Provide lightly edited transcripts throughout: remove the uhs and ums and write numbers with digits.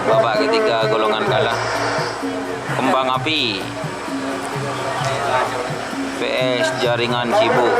Babak ketiga golongan kalah. Kembang api PS jaringan sibuk.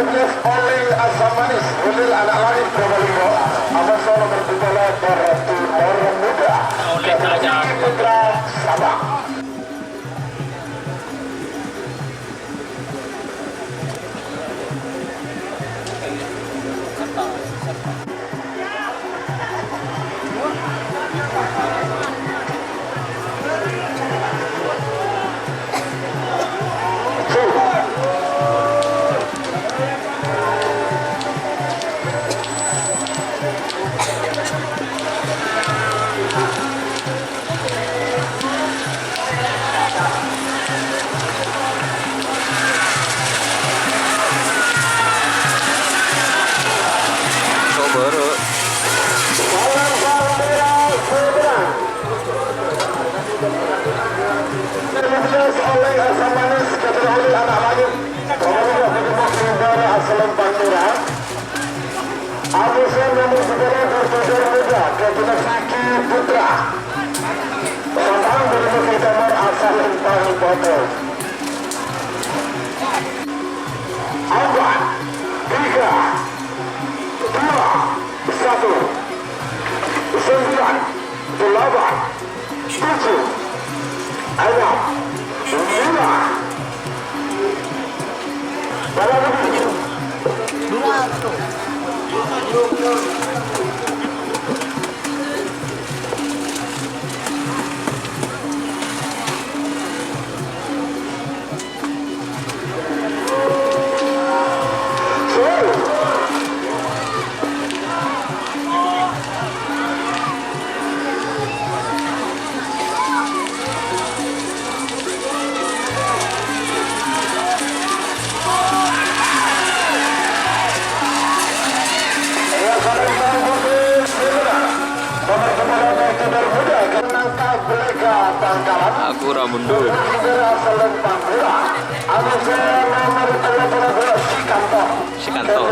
Aku mundur. Si kantor.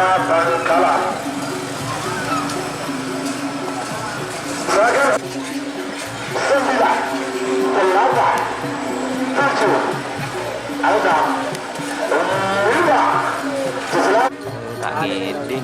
Bangkalan. Seragam 9, 8, 7, 6, 5, Tak gede.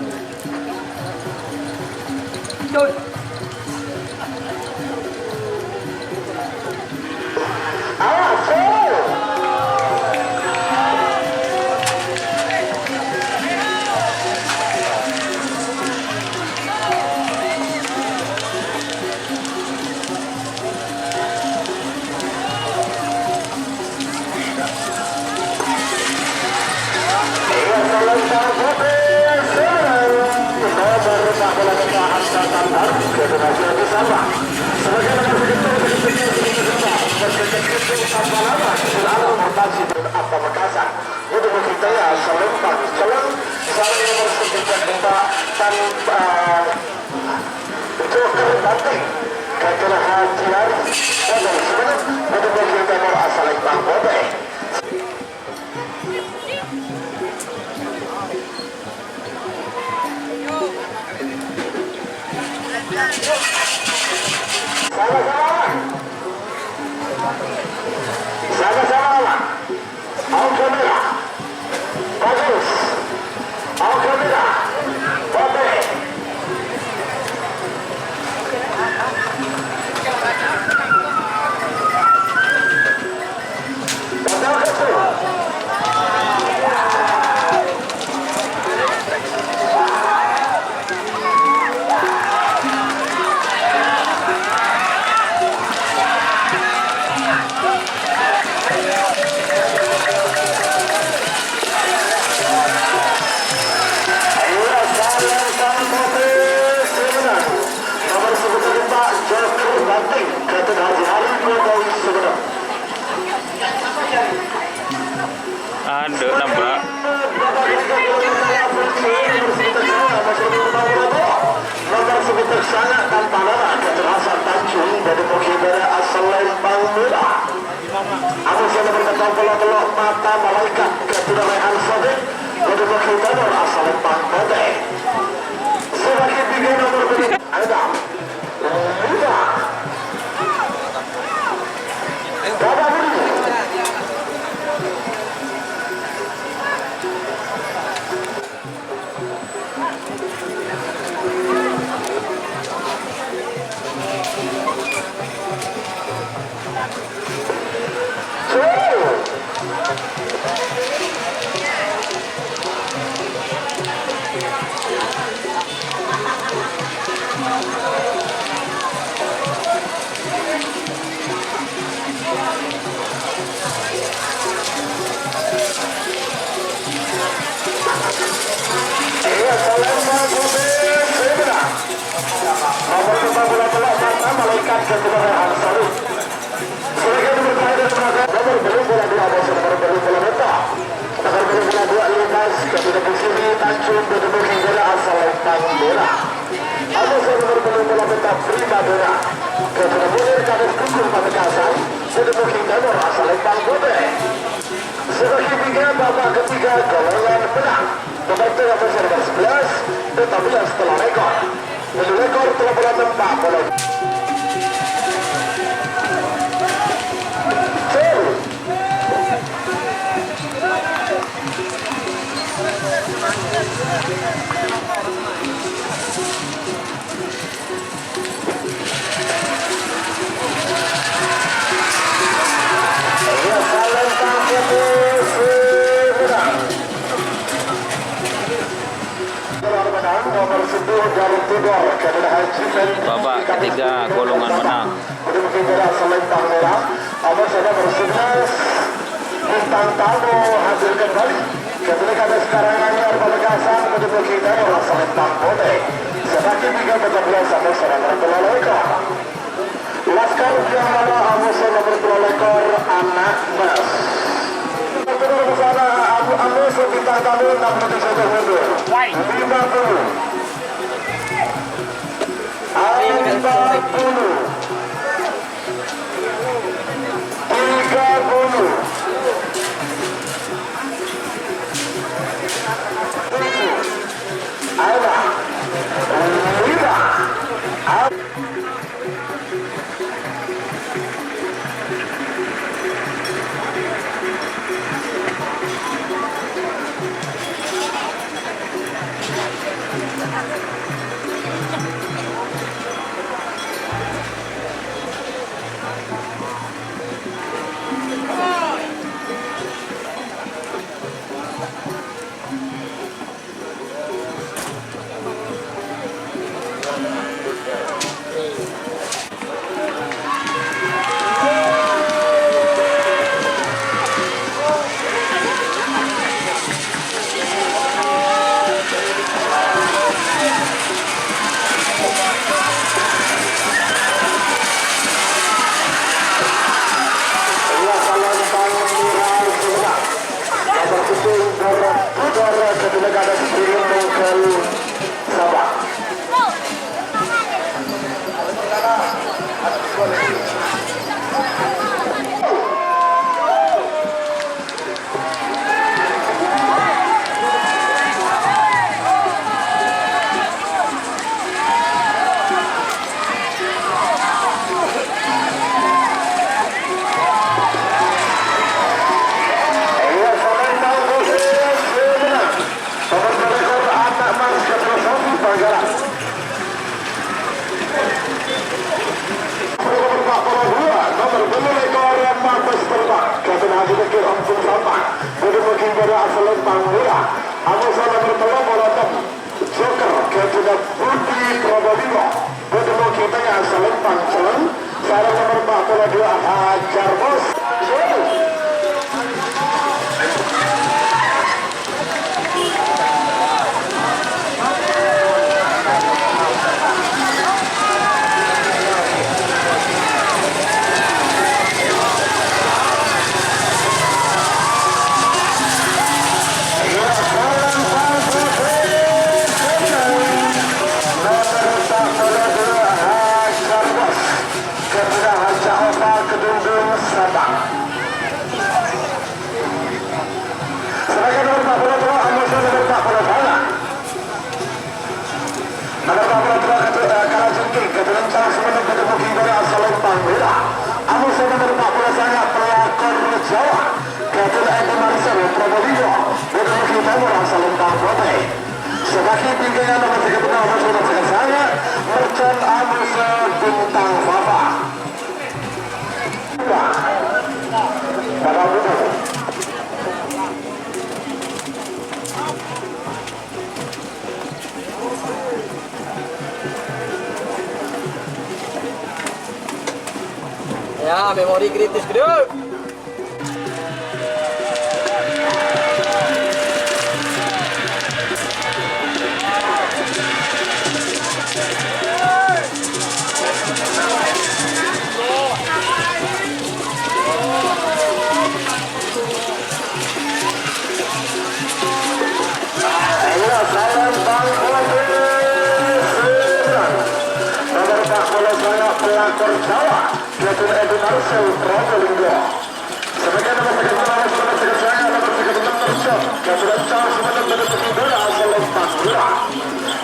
Pamekasan itu kita ya selempang jalan misalnya nomor 9 tanpa joker banting kacau hajar dan sebenarnya itu kita nomor asal Bang Bobe. Sama-sama mau kamera bagus, mau kamera Bobe. Ada nabrak. Nomor sebutan sangat tanpa nama kecerdasan Tanjung dari Pokibara asal Lembang Muda. Aku sudah berkata pelok-pelok mata malaikat ketidaklehan Sodik dari Pokibara asal Lembang Muda. Sebagai tiga nomor berikut ada Muda. Babak ini. Malaikat ketidaklehan Sodik. Sebagai nomor terakhir nomor belum bola 2 nomor belum bola meta. Nomor belum bola 2 Lukas ketika posisi Tanjung bertemu Hingga asal Lembang bola. Ada nomor belum bola meta Prima bola. Ketika Munir Gaes Kukur Pamekasan bertemu Hingga asal Lembang bola. Sebagai tiga babak ketiga golongan menang. Membantu nomor 11 tetapi setelah rekor. Menurut rekor telah bola tempat bola. Babak ketiga golongan menang. Bintang tamu hasil kembali ketika ada sekarang hanya Pamekasan menjadi kita merasa lempang bote sebagai 3-13 sama serang berpelolekor Laskar Biamara Amusa berpelolekor anak mas turun ke sana Abu Amusa bintang tamu 6 menit saja mundur 50 30 Ya, memori kritis gedung. pelakor Jawa yaitu Marcel Probolinggo. Sebagai nomor 3 saya nomor 36 Keadaan sebenarnya berbeda asal Madura.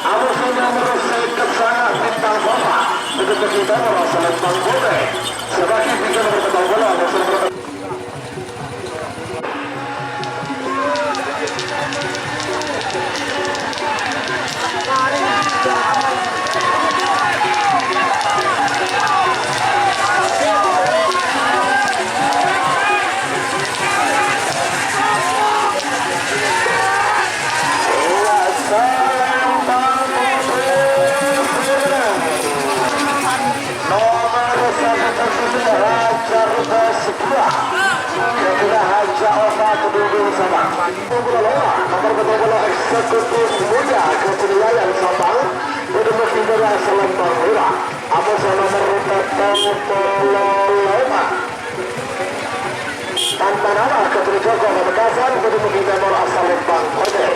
Alusnya merusai kesangat bintang Babak begitu kita merasa lempang boleh sebagai tiga nomor petang bola eksekutif muda kepenilaian Sabang untuk menghindari asal lempang bola. Amus nomor perlombaan tanpa nama Ketiga Pamekasan untuk menghindari asal lempang bola.